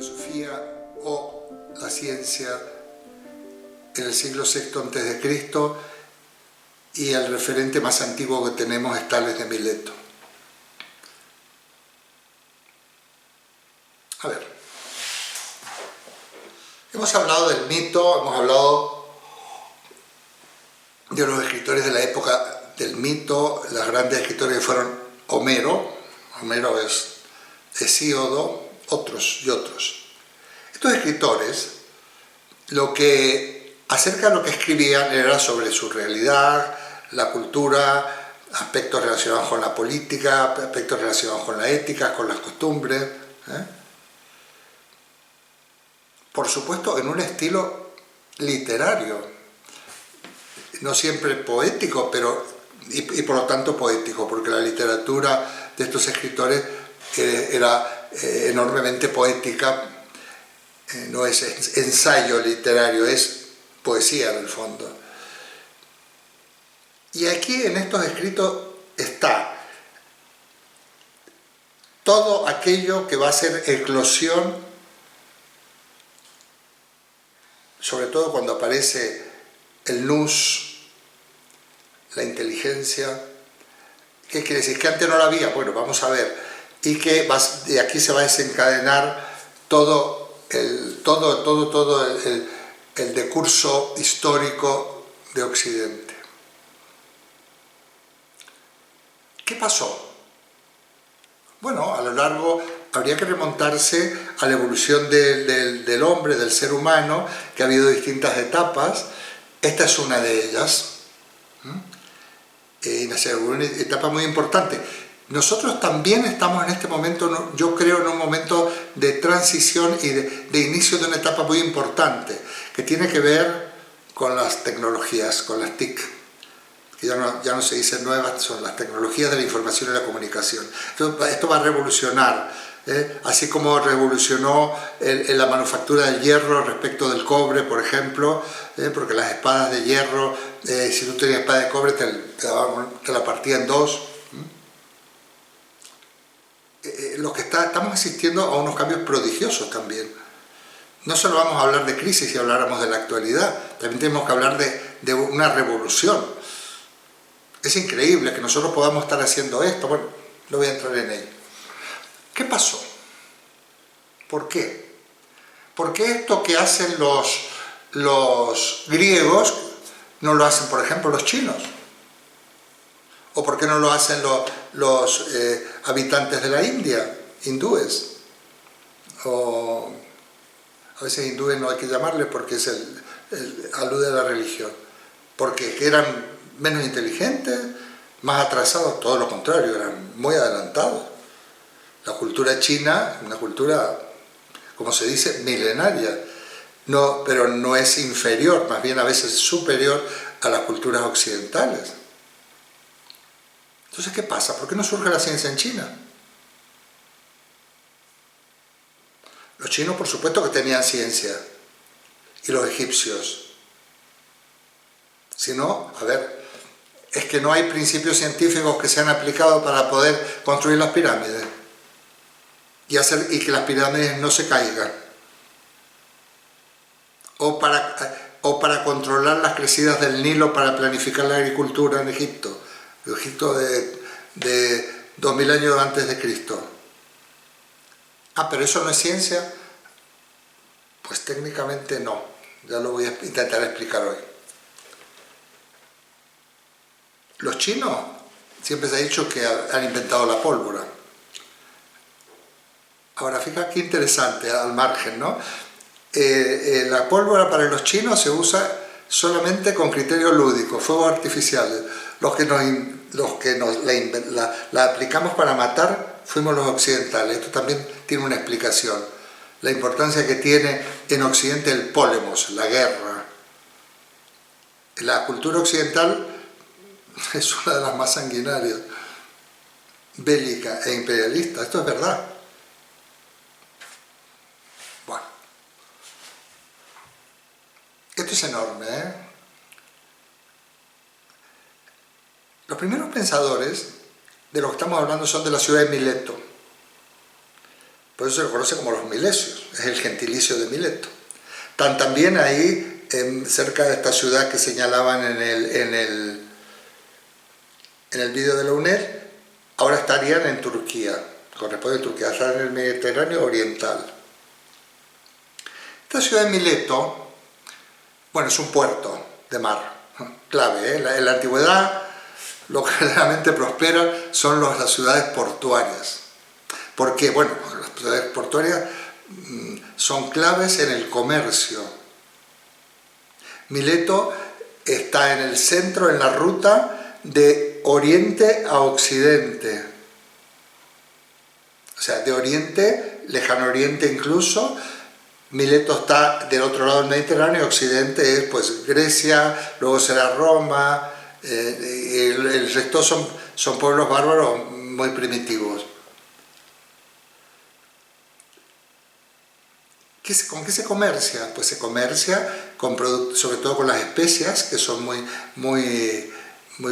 filosofía o la ciencia en el siglo VI a.C. y el referente más antiguo que tenemos es Tales de Mileto. A ver, hemos hablado del mito, hemos hablado de los escritores de la época del mito, los grandes escritores que fueron Homero es Hesíodo, otros y otros. Estos escritores, acerca de lo que escribían era sobre su realidad, la cultura, aspectos relacionados con la política, aspectos relacionados con la ética, con las costumbres, por supuesto en un estilo literario, no siempre poético, y por lo tanto poético, porque la literatura de estos escritores era enormemente poética, no es ensayo literario, es poesía en el fondo. Y aquí en estos escritos está todo aquello que va a ser eclosión, sobre todo cuando aparece el nous, la inteligencia. ¿Qué quiere decir? ¿Que antes no la había? Bueno, vamos a ver. Y que de aquí se va a desencadenar todo el decurso histórico de Occidente. ¿Qué pasó? Bueno, a lo largo habría que remontarse a la evolución del hombre, del ser humano, que ha habido distintas etapas. Esta es una de ellas. Una etapa muy importante. Nosotros también estamos en este momento, yo creo, en un momento de transición y de inicio de una etapa muy importante, que tiene que ver con las tecnologías, con las TIC, que ya no se dicen nuevas, son las tecnologías de la información y la comunicación. Esto va a revolucionar, así como revolucionó en la manufactura del hierro respecto del cobre, por ejemplo, porque las espadas de hierro, si tú tenías espada de cobre te la partía en dos. Estamos asistiendo a unos cambios prodigiosos también. No solo vamos a hablar de crisis si habláramos de la actualidad, también tenemos que hablar de una revolución. Es increíble que nosotros podamos estar haciendo esto. Bueno, no voy a entrar en ello. ¿Qué pasó? ¿Por qué? ¿Por qué esto que hacen los griegos no lo hacen, por ejemplo, los chinos? ¿O por qué no lo hacen los habitantes de la India, hindúes? O a veces hindúes no hay que llamarles porque alude a la religión. Porque eran menos inteligentes, más atrasados, todo lo contrario, eran muy adelantados. La cultura china, una cultura, como se dice, milenaria, pero no es inferior, más bien a veces superior a las culturas occidentales. Entonces, ¿qué pasa? ¿Por qué no surge la ciencia en China? Los chinos, por supuesto, que tenían ciencia, y los egipcios. Si no, a ver, es que no hay principios científicos que se han aplicado para poder construir las pirámides y que las pirámides no se caigan. O para controlar las crecidas del Nilo para planificar la agricultura en Egipto. Egipto de 2000 años antes de Cristo. Ah, pero eso no es ciencia. Pues técnicamente no. Ya lo voy a intentar explicar hoy. Los chinos siempre se ha dicho que han inventado la pólvora. Ahora, fíjate qué interesante, al margen, ¿no? La pólvora para los chinos se usa solamente con criterios lúdicos, fuegos artificiales. Los que la aplicamos para matar fuimos los occidentales. Esto también tiene una explicación. La importancia que tiene en Occidente el pólemos, la guerra. La cultura occidental es una de las más sanguinarias, bélica e imperialista. Esto es verdad. Bueno. Esto es enorme, ¿eh? Los primeros pensadores de lo que estamos hablando son de la ciudad de Mileto. Por eso se lo conoce como los milesios, es el gentilicio de Mileto. Están también ahí, cerca de esta ciudad que señalaban en el vídeo de la UNED, ahora estarían en Turquía, corresponde a Turquía, están en el Mediterráneo oriental. Esta ciudad de Mileto, bueno, es un puerto de mar, clave, ¿eh? En la antigüedad lo que realmente prospera son las ciudades portuarias. ¿Por qué? Bueno, las ciudades portuarias son claves en el comercio. Mileto está en el centro, en la ruta de oriente a occidente. O sea, de oriente, lejano oriente incluso. Mileto está del otro lado del Mediterráneo, occidente es pues Grecia, luego será Roma, el resto son pueblos bárbaros muy primitivos. ¿Con qué se comercia? Pues se comercia con productos, sobre todo con las especias, que son muy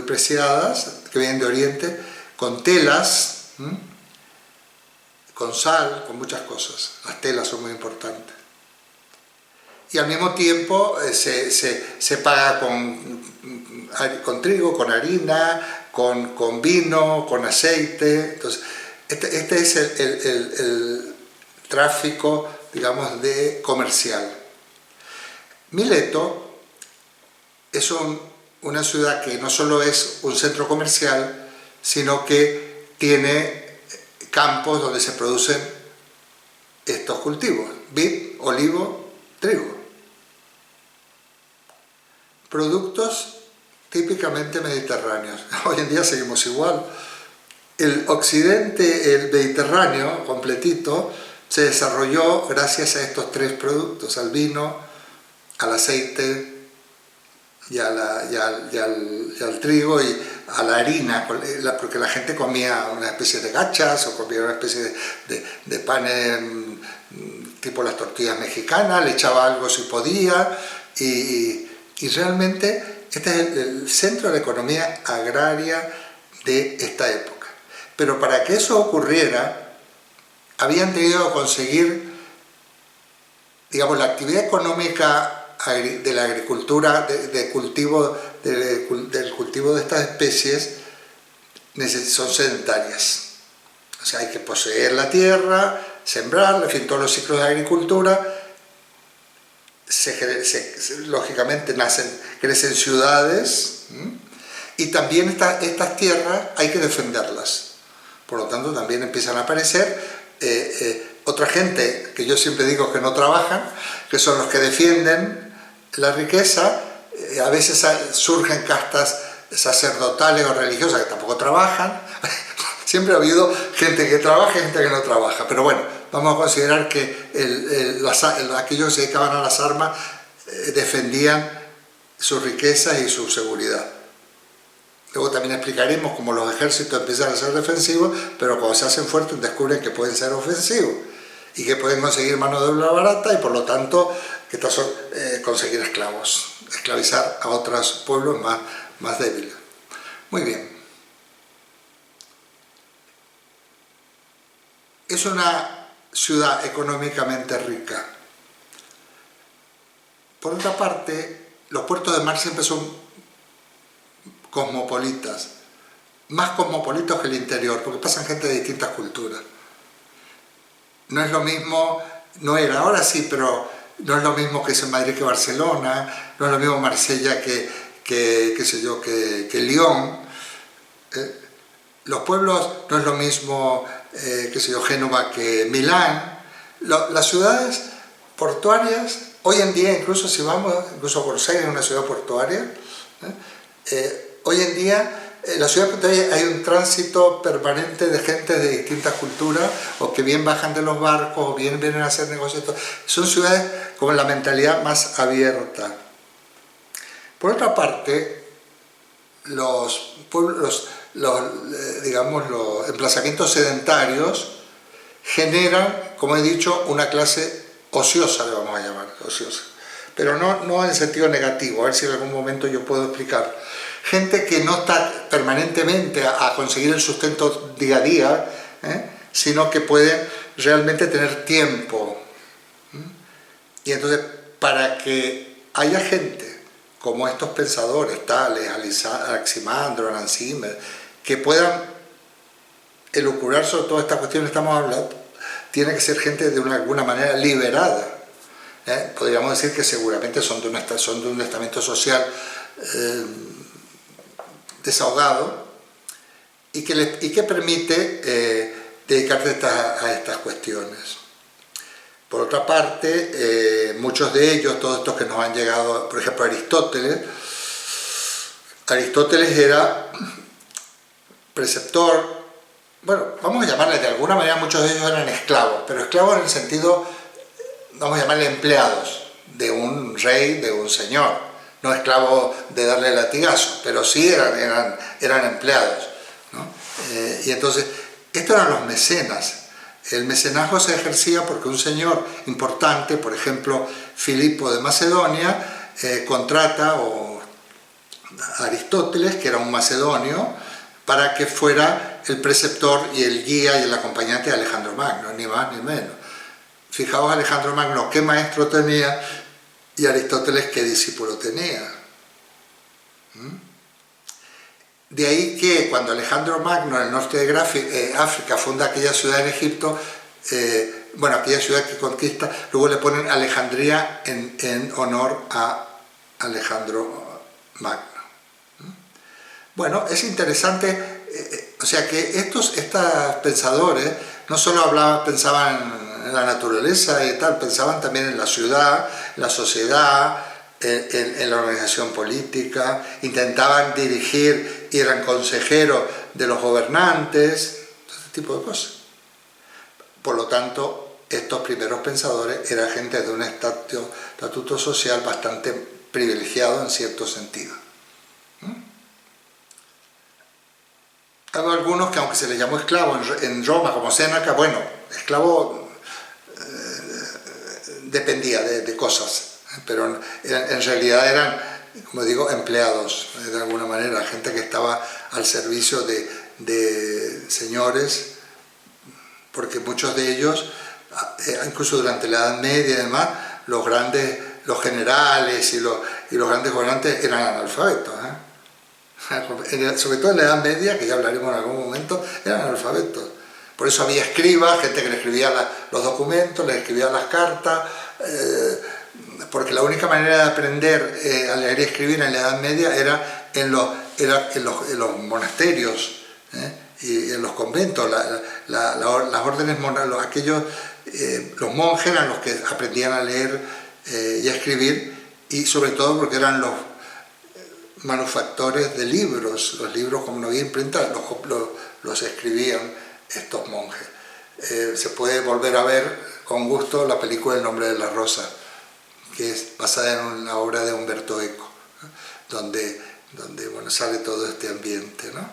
preciadas, que vienen de Oriente, con telas, con sal, con muchas cosas. Las telas son muy importantes. Y al mismo tiempo se paga con trigo, con harina, con vino, con aceite. Entonces, este es el tráfico, digamos, comercial. Mileto es una ciudad que no solo es un centro comercial, sino que tiene campos donde se producen estos cultivos: vid, olivo, trigo. Productos típicamente mediterráneos. Hoy en día seguimos igual. El occidente, el Mediterráneo completito, se desarrolló gracias a estos tres productos: al vino, al aceite y al trigo y a la harina, porque la gente comía una especie de gachas o comía una especie de panes tipo las tortillas mexicanas, le echaba algo si podía, y realmente este es el centro de la economía agraria de esta época. Pero para que eso ocurriera, habían tenido que conseguir, digamos, la actividad económica de la agricultura, del cultivo de estas especies, son sedentarias. O sea, hay que poseer la tierra, sembrarla, en fin, todos los ciclos de agricultura. Lógicamente crecen ciudades, y también estas tierras hay que defenderlas. Por lo tanto, también empiezan a aparecer otra gente, que yo siempre digo que no trabajan, que son los que defienden la riqueza. A veces surgen castas sacerdotales o religiosas que tampoco trabajan. Siempre ha habido gente que trabaja y gente que no trabaja, pero bueno, vamos a considerar que aquellos que se dedicaban a las armas defendían sus riquezas y su seguridad. Luego también explicaremos cómo los ejércitos empiezan a ser defensivos, pero cuando se hacen fuertes descubren que pueden ser ofensivos y que pueden conseguir mano de obra barata y por lo tanto conseguir esclavos, esclavizar a otros pueblos más débiles. Muy bien. Es una ciudad económicamente rica. Por otra parte, los puertos de mar siempre son cosmopolitas, más cosmopolitos que el interior, porque pasan gente de distintas culturas. No es lo mismo, no era, ahora sí, pero no es lo mismo que es en Madrid que Barcelona, no es lo mismo Marsella que Lyon. Los pueblos no es lo mismo, Génova que Milán. Las ciudades portuarias, hoy en día, incluso si vamos, incluso Buenos Aires es una ciudad portuaria, hoy en día, en la ciudad portuaria hay un tránsito permanente de gente de distintas culturas, o que bien bajan de los barcos, o bien vienen a hacer negocios. Son ciudades con la mentalidad más abierta. Por otra parte, los emplazamientos sedentarios generan, como he dicho, una clase ociosa, le vamos a llamar, ociosa. Pero no en sentido negativo, a ver si en algún momento yo puedo explicar. Gente que no está permanentemente a conseguir el sustento día a día, sino que pueden realmente tener tiempo. Y entonces, para que haya gente como estos pensadores, tales Anaximandro, Anaxímenes, que puedan elucubrar sobre todas estas cuestiones que estamos hablando, tiene que ser gente de alguna manera liberada. Podríamos decir que seguramente son de un estamento social desahogado y que permite dedicarse a estas cuestiones. Por otra parte, muchos de ellos, todos estos que nos han llegado, por ejemplo Aristóteles era preceptor, bueno, vamos a llamarle de alguna manera, muchos de ellos eran esclavos, pero esclavos en el sentido, vamos a llamarle empleados de un rey, de un señor, no esclavos de darle latigazo, pero sí eran empleados, ¿no? Y entonces, estos eran los mecenas. El mecenazgo se ejercía porque un señor importante, por ejemplo, Filipo de Macedonia, contrata a Aristóteles, que era un macedonio, para que fuera el preceptor y el guía y el acompañante de Alejandro Magno, ni más ni menos. Fijaos Alejandro Magno qué maestro tenía y Aristóteles qué discípulo tenía. De ahí que cuando Alejandro Magno en el norte de África funda aquella ciudad en Egipto, aquella ciudad que conquista, luego le ponen Alejandría en honor a Alejandro Magno. Bueno, es interesante, o sea que estos pensadores no solo pensaban en la naturaleza y tal, pensaban también en la ciudad, en la sociedad, en la organización política, intentaban dirigir y eran consejeros de los gobernantes, todo este tipo de cosas. Por lo tanto, estos primeros pensadores eran gente de un estatuto social bastante privilegiado en cierto sentido. Hay algunos que, aunque se les llamó esclavo en Roma, como Séneca, bueno, esclavo dependía de cosas, pero en realidad eran, como digo, empleados, de alguna manera, gente que estaba al servicio de señores, porque muchos de ellos, incluso durante la Edad Media y demás, los generales y los grandes gobernantes eran analfabetos, sobre todo en la Edad Media, que ya hablaremos en algún momento, eran analfabetos. Por eso había escribas, gente que le escribía los documentos, le escribía las cartas, porque la única manera de aprender a leer y escribir en la Edad Media era en los monasterios y en los conventos. Las órdenes, los monjes eran los que aprendían a leer y a escribir, y sobre todo porque eran los manufactores de libros. Los libros, como no había imprenta, los escribían estos monjes. Se puede volver a ver con gusto la película El nombre de la rosa, que es basada en una obra de Umberto Eco, donde bueno, sale todo este ambiente, ¿no?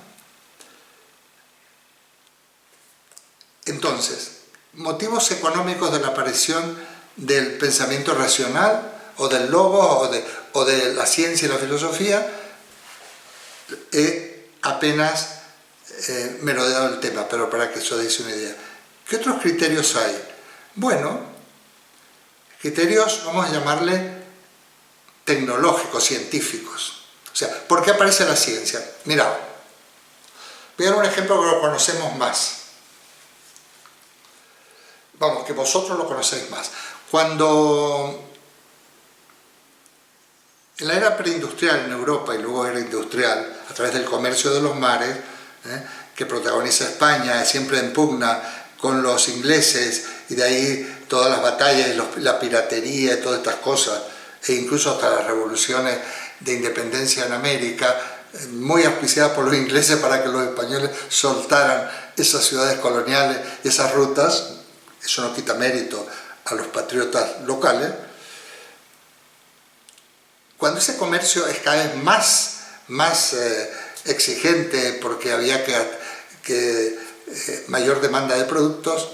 Entonces, motivos económicos de la aparición del pensamiento racional o del logos o de la ciencia y la filosofía, apenas merodeado el tema, pero para que os deis una idea. ¿Qué otros criterios hay? Bueno, criterios, vamos a llamarle tecnológicos, científicos. O sea, ¿por qué aparece la ciencia? Mirad, voy a dar un ejemplo que lo conocemos más. Vamos, que vosotros lo conocéis más. Cuando en la era preindustrial en Europa y luego era industrial, a través del comercio de los mares, que protagoniza España, siempre en pugna con los ingleses, y de ahí todas las batallas y la piratería y todas estas cosas, e incluso hasta las revoluciones de independencia en América, muy auspiciadas por los ingleses para que los españoles soltaran esas ciudades coloniales y esas rutas. Eso no quita mérito a los patriotas locales. Cuando ese comercio es cada vez más exigente, porque había mayor demanda de productos,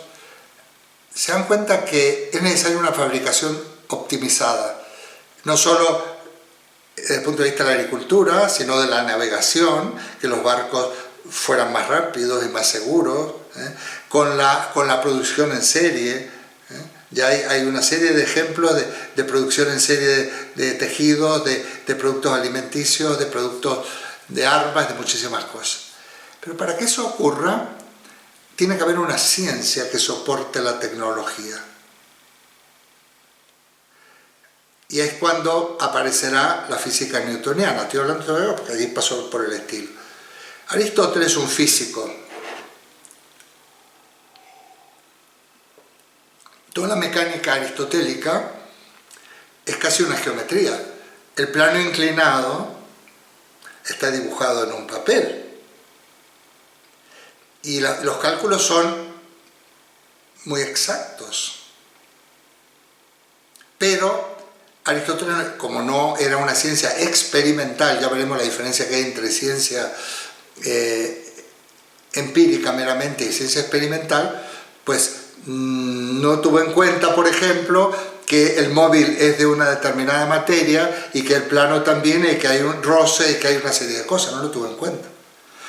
se dan cuenta que es necesaria una fabricación optimizada, no solo desde el punto de vista de la agricultura, sino de la navegación, que los barcos fueran más rápidos y más seguros, con la producción en serie. Ya hay una serie de ejemplos de producción en serie de tejidos, de productos alimenticios, de productos de armas, de muchísimas cosas. Pero para que eso ocurra, tiene que haber una ciencia que soporte la tecnología. Y es cuando aparecerá la física newtoniana. Estoy hablando de eso porque allí pasó por el estilo. Aristóteles es un físico. Toda la mecánica aristotélica es casi una geometría. El plano inclinado está dibujado en un papel. Y los cálculos son muy exactos. Pero Aristóteles, como no era una ciencia experimental, ya veremos la diferencia que hay entre ciencia empírica meramente y ciencia experimental, pues no tuvo en cuenta, por ejemplo, que el móvil es de una determinada materia y que el plano también, y que hay un roce y que hay una serie de cosas, no lo tuvo en cuenta.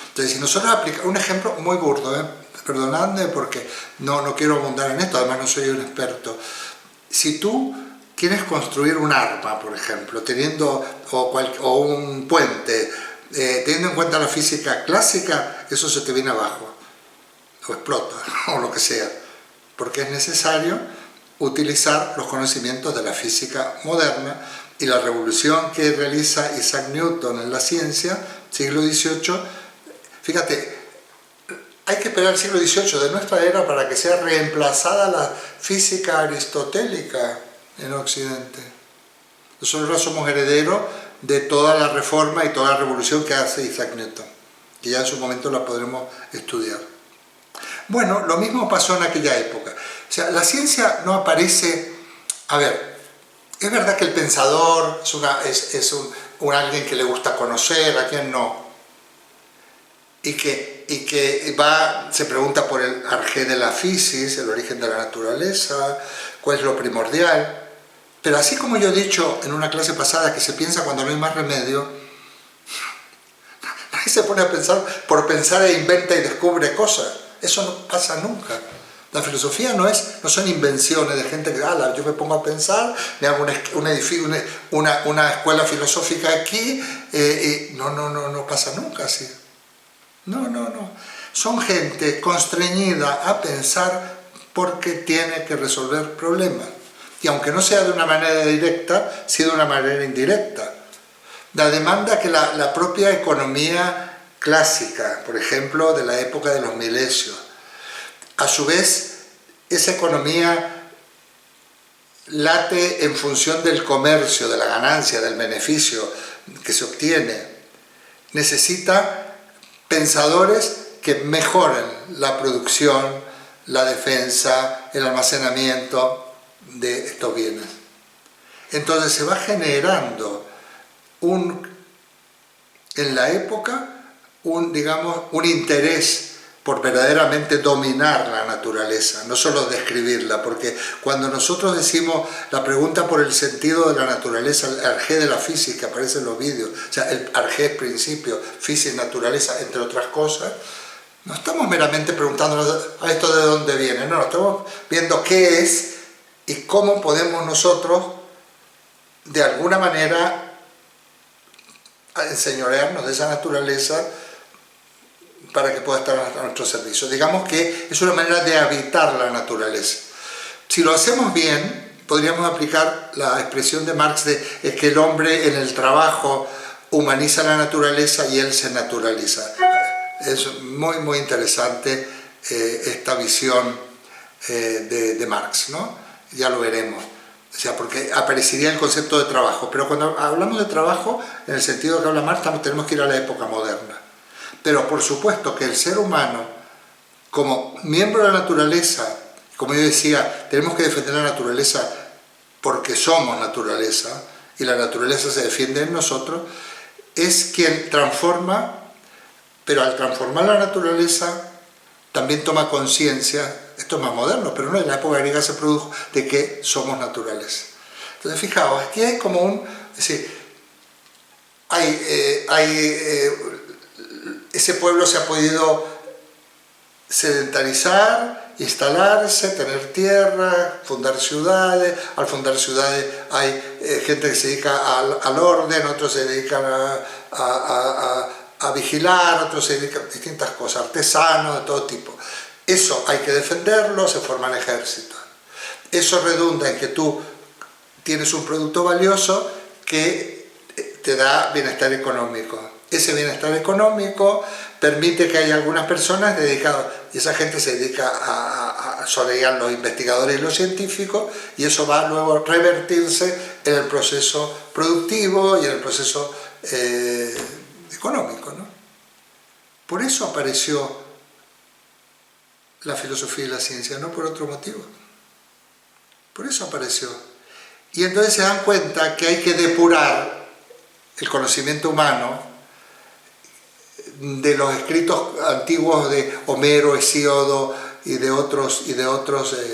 Entonces, si nosotros aplicamos un ejemplo muy burdo, perdonadme porque no quiero abundar en esto, además no soy un experto. Si tú quieres construir un arma, por ejemplo, o un puente, teniendo en cuenta la física clásica, eso se te viene abajo, o explota, o lo que sea, porque es necesario utilizar los conocimientos de la física moderna, y la revolución que realiza Isaac Newton en la ciencia, siglo XVIII, fíjate, hay que esperar el siglo XVIII de nuestra era para que sea reemplazada la física aristotélica en Occidente. Nosotros ahora somos herederos de toda la reforma y toda la revolución que hace Isaac Newton, que ya en su momento la podremos estudiar. Bueno, lo mismo pasó en aquella época. O sea, la ciencia no aparece... A ver, es verdad que el pensador es alguien que le gusta conocer, a quien no, y que se pregunta por el arjé de la physis, el origen de la naturaleza, cuál es lo primordial. Pero así como yo he dicho en una clase pasada que se piensa cuando no hay más remedio, nadie se pone a pensar por pensar e inventa y descubre cosas. Eso no pasa nunca. La filosofía no son invenciones de gente que, yo me pongo a pensar, me hago un edificio, una escuela filosófica aquí, no pasa nunca así. No. Son gente constreñida a pensar porque tiene que resolver problemas. Y aunque no sea de una manera directa, sí de una manera indirecta. La demanda que la propia economía clásica, por ejemplo, de la época de los milesios, a su vez, esa economía late en función del comercio, de la ganancia, del beneficio que se obtiene. Necesita pensadores que mejoren la producción, la defensa, el almacenamiento de estos bienes. Entonces se va generando en la época un interés por verdaderamente dominar la naturaleza, no solo describirla, porque cuando nosotros decimos la pregunta por el sentido de la naturaleza, el arjé de la física, aparece en los vídeos, o sea, el arjé es principio, física, naturaleza, entre otras cosas, no estamos meramente preguntándonos a esto de dónde viene, no, estamos viendo qué es y cómo podemos nosotros, de alguna manera, enseñorearnos de esa naturaleza para que pueda estar a nuestro servicio. Digamos que es una manera de habitar la naturaleza. Si lo hacemos bien, podríamos aplicar la expresión de Marx de que el hombre en el trabajo humaniza la naturaleza y él se naturaliza. Es muy, muy interesante esta visión de Marx, ¿no? Ya lo veremos. O sea, porque aparecería el concepto de trabajo. Pero cuando hablamos de trabajo, en el sentido que habla Marx, tenemos que ir a la época moderna. Pero por supuesto que el ser humano, como miembro de la naturaleza, como yo decía, tenemos que defender la naturaleza porque somos naturaleza, y la naturaleza se defiende en nosotros, es quien transforma, pero al transformar la naturaleza también toma conciencia, esto es más moderno, pero no, en la época griega se produjo, de que somos naturaleza. Entonces fijaos, aquí hay como es decir, ese pueblo se ha podido sedentarizar, instalarse, tener tierra, fundar ciudades. Al fundar ciudades hay gente que se dedica al orden, otros se dedican a vigilar, otros se dedican a distintas cosas, artesanos de todo tipo. Eso hay que defenderlo, se forman ejércitos. Eso redunda en que tú tienes un producto valioso que te da bienestar económico. Ese bienestar económico permite que haya algunas personas dedicadas, y esa gente se dedica son los investigadores y los científicos, y eso va luego a revertirse en el proceso productivo y en el proceso económico, ¿no? Por eso apareció la filosofía y la ciencia, no por otro motivo. Por eso apareció. Y entonces se dan cuenta que hay que depurar el conocimiento humano de los escritos antiguos de Homero, Hesíodo y de otros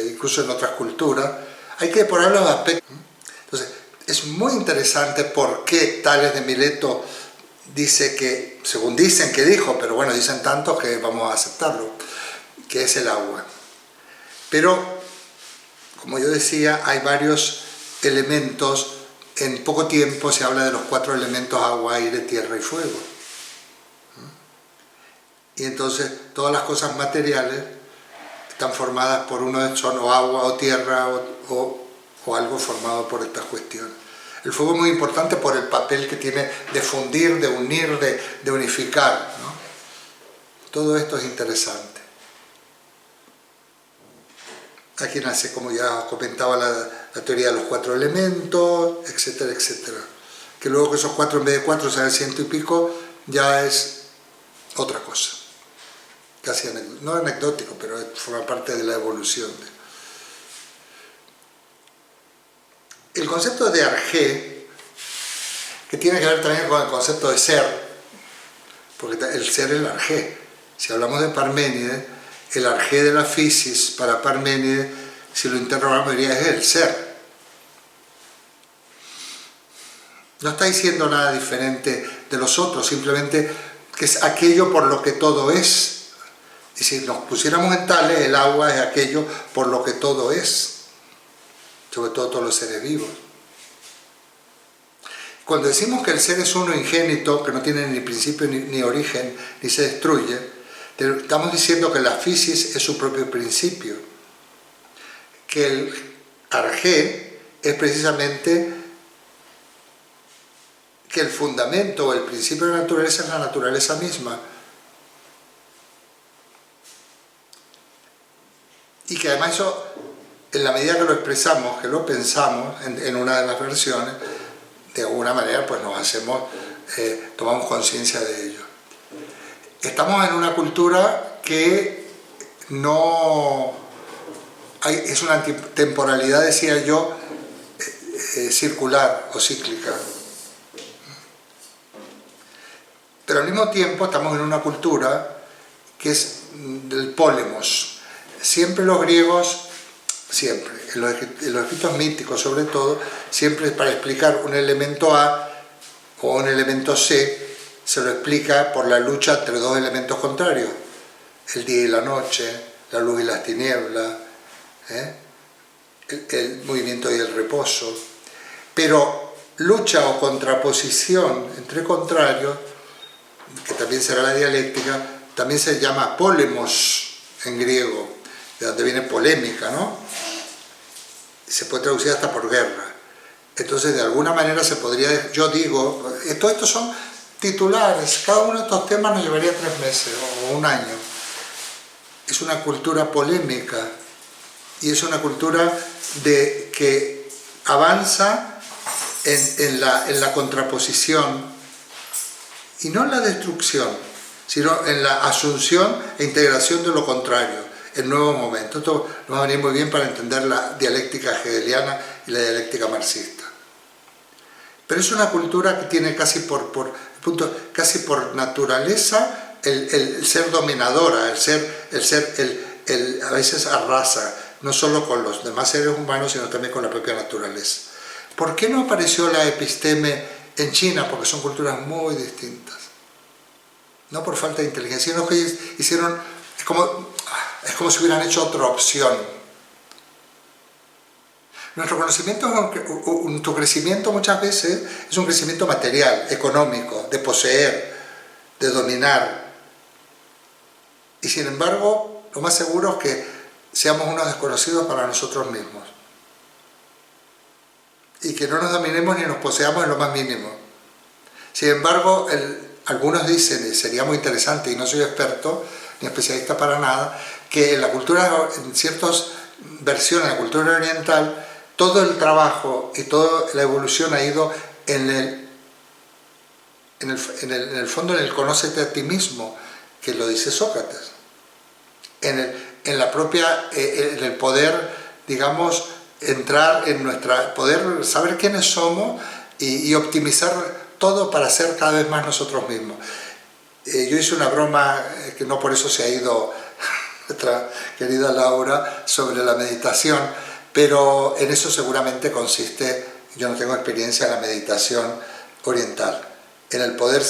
incluso en otras culturas. Hay que depurar los aspectos. Entonces, es muy interesante por qué Tales de Mileto dice que, según dicen que dijo, pero bueno, dicen tantos que vamos a aceptarlo, que es el agua. Pero, como yo decía, hay varios elementos. En poco tiempo se habla de los 4 elementos: agua, aire, tierra y fuego. Y entonces todas las cosas materiales están formadas por son o agua o tierra o algo formado por estas cuestiones. El fuego es muy importante por el papel que tiene de fundir, de unir, de unificar, ¿no? Todo esto es interesante. Aquí nace, como ya comentaba, la teoría de los 4 elementos, etcétera, etcétera. Que luego que esos 4 en vez de 4 sean 100 y pico, ya es otra cosa. Casi no anecdótico, pero forma parte de la evolución. El concepto de arjé, que tiene que ver también con el concepto de ser, porque el ser es el arjé. Si hablamos de Parménides, el arjé de la fisis para Parménides, si lo interrogamos, diría es el ser. No está diciendo nada diferente de los otros, simplemente que es aquello por lo que todo es. Y si nos pusiéramos en Tales, el agua es aquello por lo que todo es, sobre todo todos los seres vivos. Cuando decimos que el ser es uno ingénito, que no tiene ni principio ni origen, ni se destruye, estamos diciendo que la fisis es su propio principio, que el arjé es precisamente que el fundamento o el principio de la naturaleza es la naturaleza misma. Y que además eso, en la medida que lo expresamos, que lo pensamos en una de las versiones, de alguna manera pues nos hacemos, tomamos conciencia de ello. Estamos en una cultura que no es una antitemporalidad, decía yo, circular o cíclica. Pero al mismo tiempo estamos en una cultura que es del pólemos. Siempre los griegos, siempre, en los escritos míticos sobre todo, siempre para explicar un elemento A o un elemento C, se lo explica por la lucha entre 2 elementos contrarios, el día y la noche, la luz y las tinieblas, el movimiento y el reposo. Pero lucha o contraposición entre contrarios, que también será la dialéctica, también se llama pólemos en griego, de donde viene polémica, ¿no? Se puede traducir hasta por guerra. Entonces, de alguna manera se podría, yo digo, todos estos son titulares, cada uno de estos temas nos llevaría 3 meses o 1 año. Es una cultura polémica y es una cultura que avanza en la contraposición y no en la destrucción, sino en la asunción e integración de lo contrario, en nuevos momentos. Esto nos va a venir muy bien para entender la dialéctica hegeliana y la dialéctica marxista. Pero es una cultura que tiene casi por naturaleza el ser dominadora, a veces arrasa, no solo con los demás seres humanos, sino también con la propia naturaleza. ¿Por qué no apareció la episteme en China? Porque son culturas muy distintas. No por falta de inteligencia, sino que hicieron, es como, Es como si hubieran hecho otra opción. Nuestro conocimiento, tu crecimiento muchas veces es un crecimiento material, económico, de poseer, de dominar. Y sin embargo, lo más seguro es que seamos unos desconocidos para nosotros mismos. Y que no nos dominemos ni nos poseamos en lo más mínimo. Sin embargo, algunos dicen, y sería muy interesante, y no soy experto ni especialista para nada, que en la cultura, en ciertas versiones de la cultura oriental, todo el trabajo y toda la evolución ha ido en el fondo, en el conócete a ti mismo, que lo dice Sócrates. En el poder, digamos, entrar en poder saber quiénes somos y optimizar todo para ser cada vez más nosotros mismos. Yo hice una broma, que no por eso se ha ido nuestra querida Laura, sobre la meditación, pero en eso seguramente consiste, yo no tengo experiencia en la meditación oriental, en el poder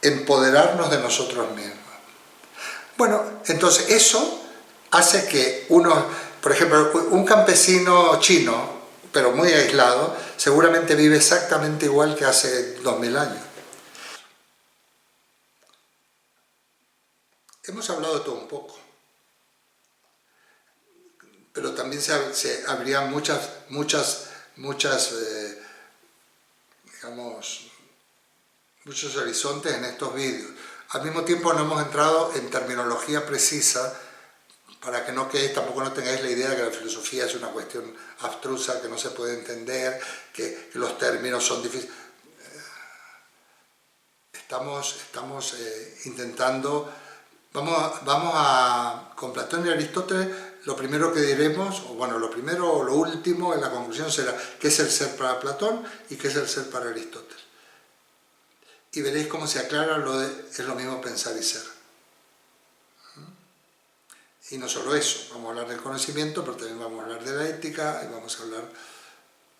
empoderarnos de nosotros mismos. Bueno, entonces eso hace que por ejemplo, un campesino chino, pero muy aislado, seguramente vive exactamente igual que hace 2000 años. Hemos hablado de todo un poco, pero también habría muchos horizontes en estos vídeos. Al mismo tiempo no hemos entrado en terminología precisa, para que tampoco no tengáis la idea de que la filosofía es una cuestión abstrusa, que no se puede entender, que los términos son difíciles. Estamos intentando, con Platón y Aristóteles, lo primero que diremos, lo último en la conclusión será qué es el ser para Platón y qué es el ser para Aristóteles. Y veréis cómo se aclara es lo mismo pensar y ser. Y no solo eso, vamos a hablar del conocimiento, pero también vamos a hablar de la ética, y vamos a hablar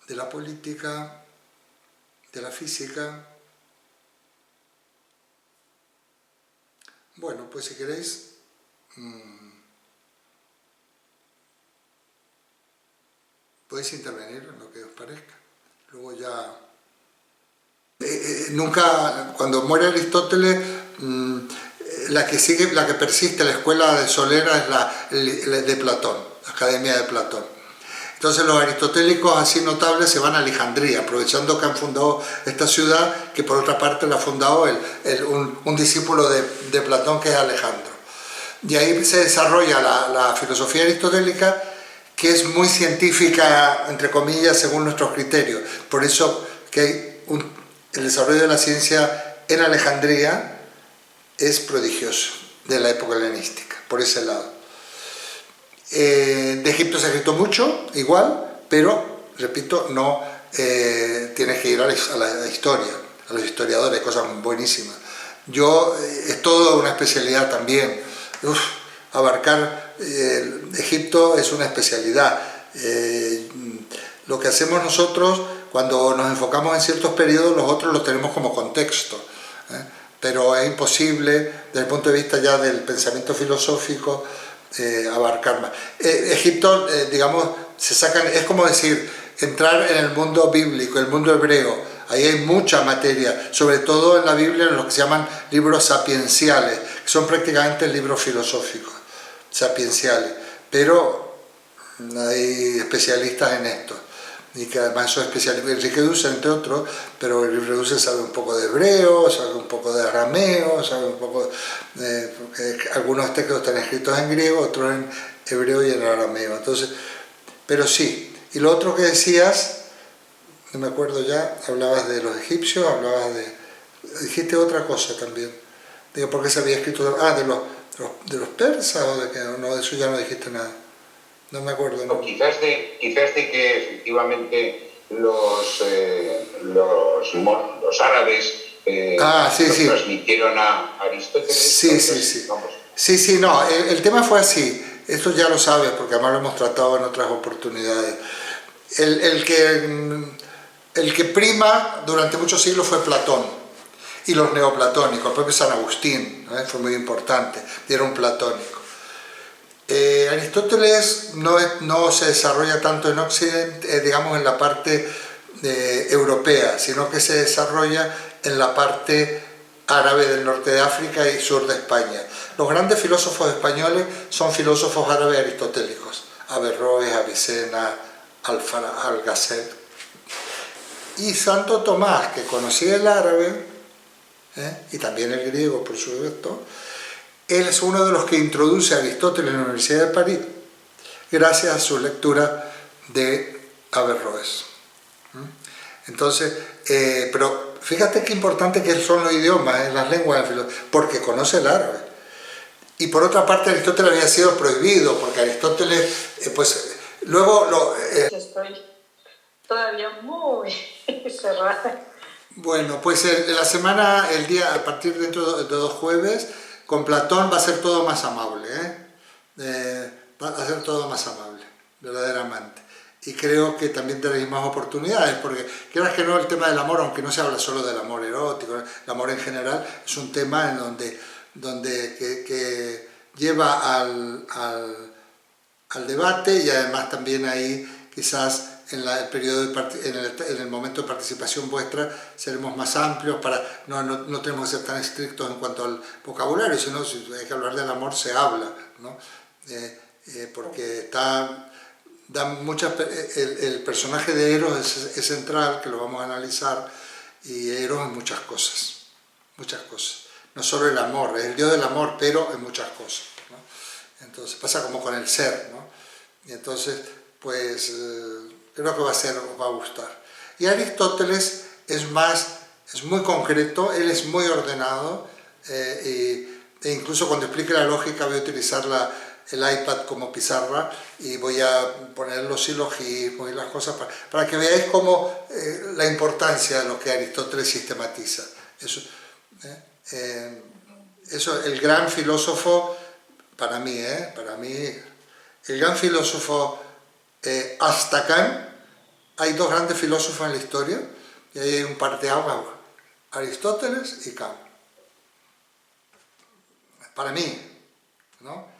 de la política, de la física. Bueno, pues si queréis, podéis intervenir en lo que os parezca. Luego ya... cuando muere Aristóteles, la que persiste, la escuela de Solera, es la de Platón, la Academia de Platón. Entonces los aristotélicos así notables se van a Alejandría, aprovechando que han fundado esta ciudad, que por otra parte la ha fundado un discípulo de Platón, que es Alejandro. Y ahí se desarrolla la filosofía aristotélica, que es muy científica, entre comillas, según nuestros criterios. Por eso que el desarrollo de la ciencia en Alejandría es prodigioso, de la época helenística, por ese lado. De Egipto se ha escrito mucho, igual, pero, repito, no tienes que ir a la historia, a los historiadores, cosas buenísimas. Es toda una especialidad también. Abarcar Egipto es una especialidad. Lo que hacemos nosotros, cuando nos enfocamos en ciertos periodos, los otros los tenemos como contexto, pero es imposible, desde el punto de vista ya del pensamiento filosófico, abarcar más. Egipto, digamos, es como decir, entrar en el mundo bíblico, el mundo hebreo. Ahí hay mucha materia, sobre todo en la Biblia, en lo que se llaman libros sapienciales, que son prácticamente libros filosóficos, sapienciales, pero hay especialistas en esto. Y que además son especialistas, Enrique Dussel entre otros, pero Enrique Dussel sabe un poco de hebreo, sabe un poco de arameo, sabe un poco porque algunos textos están escritos en griego, otros en hebreo y en arameo. Entonces, pero sí. Y lo otro que decías, no me acuerdo ya, hablabas de los egipcios, dijiste otra cosa también. Digo, ¿por qué se había escrito? De los persas, o de que no, de eso ya no dijiste nada. No me acuerdo. No. Quizás de que efectivamente los árabes transmitieron a Aristóteles. Sí, no, el tema fue así. Esto ya lo sabes, porque además lo hemos tratado en otras oportunidades. El que prima durante muchos siglos fue Platón y los neoplatónicos. El propio San Agustín, fue muy importante, y era un platónico. Aristóteles no se desarrolla tanto en Occidente, digamos en la parte europea, sino que se desarrolla en la parte árabe del norte de África y sur de España. Los grandes filósofos españoles son filósofos árabes aristotélicos: Averroes, Avicena, Algazel. Y Santo Tomás, que conocía el árabe, y también el griego, por supuesto, él es uno de los que introduce a Aristóteles en la Universidad de París gracias a su lectura de Averroes. Entonces, pero fíjate qué importante que son los idiomas, las lenguas, porque conoce el árabe. Y por otra parte, Aristóteles había sido prohibido, porque Aristóteles, pues, luego... Estoy todavía muy cerrada. Bueno, pues la semana, el día, a partir de dentro de 2 jueves, con Platón va a ser todo más amable, va a ser todo más amable, verdaderamente. Y creo que también tenéis más oportunidades, porque quieras que no, el tema del amor, aunque no se habla solo del amor erótico, el amor en general es un tema en que lleva al debate, y además también ahí quizás en el momento de participación vuestra seremos más amplios, no tenemos que ser tan estrictos en cuanto al vocabulario, sino si hay que hablar del amor se habla, ¿no? Porque el personaje de Eros es central, que lo vamos a analizar, y Eros en muchas cosas, no solo el amor, es el dios del amor, pero en muchas cosas, ¿no? Entonces pasa como con el ser, ¿no? Y entonces pues creo que os va a gustar. Y Aristóteles es muy concreto, él es muy ordenado, e incluso cuando explique la lógica voy a utilizar el iPad como pizarra y voy a poner los silogismos y las cosas para que veáis cómo la importancia de lo que Aristóteles sistematiza. Eso, el gran filósofo, para mí, el gran filósofo hasta Kant. Hay 2 grandes filósofos en la historia, y ahí hay un parteaguas: Aristóteles y Kant. Para mí, ¿no?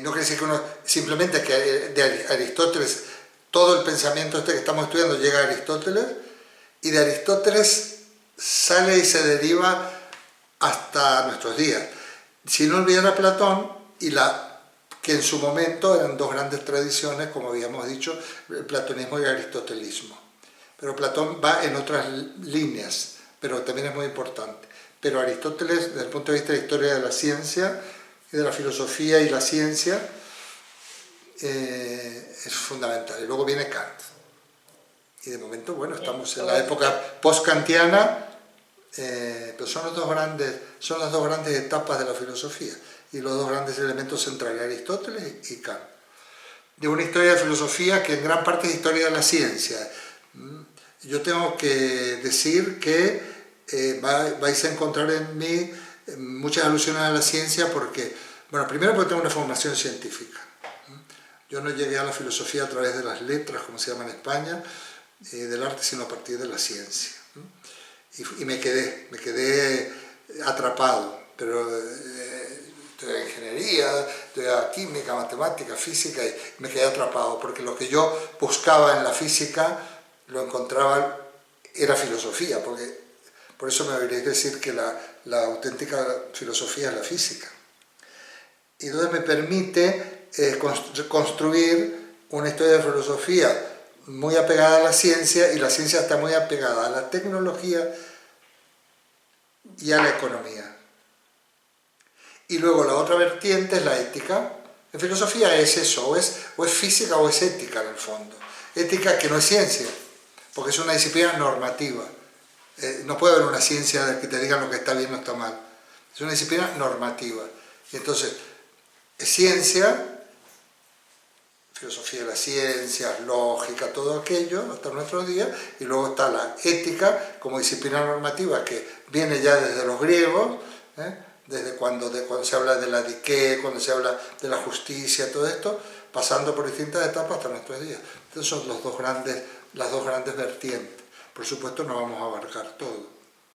No quiere decir que simplemente que de Aristóteles todo el pensamiento que estamos estudiando llega a Aristóteles, y de Aristóteles sale y se deriva hasta nuestros días. Sin olvidar a Platón, que en su momento eran 2 grandes tradiciones, como habíamos dicho, el platonismo y el aristotelismo. Pero Platón va en otras líneas, pero también es muy importante. Pero Aristóteles, desde el punto de vista de la historia de la ciencia, y de la filosofía y la ciencia, es fundamental. Y luego viene Kant. Y de momento, bueno, estamos en la época post-kantiana, pero son las dos grandes etapas de la filosofía y los 2 grandes elementos centrales, Aristóteles y Kant. De una historia de filosofía que en gran parte es historia de la ciencia. Yo tengo que decir que vais a encontrar en mí muchas alusiones a la ciencia porque, bueno, primero porque tengo una formación científica. Yo no llegué a la filosofía a través de las letras, como se llama en España, del arte, sino a partir de la ciencia. Y me quedé atrapado, pero estudié ingeniería, estudié química, matemática, física, y me quedé atrapado, porque lo que yo buscaba en la física lo encontraba, era filosofía, porque por eso me oiréis decir que la auténtica filosofía es la física. Y entonces me permite construir una historia de filosofía muy apegada a la ciencia, y la ciencia está muy apegada a la tecnología y a la economía. Y luego la otra vertiente es la ética. En filosofía es eso, o es física o es ética en el fondo. Ética que no es ciencia, porque es una disciplina normativa. No puede haber una ciencia que te diga lo que está bien o está mal. Es una disciplina normativa. Y entonces, es ciencia, filosofía de las ciencias, lógica, todo aquello, hasta nuestros días, y luego está la ética como disciplina normativa que viene ya desde los griegos, desde cuando se habla de la diké, cuando se habla de la justicia, todo esto, pasando por distintas etapas hasta nuestros días. Entonces son las 2 grandes vertientes. Por supuesto no vamos a abarcar todo.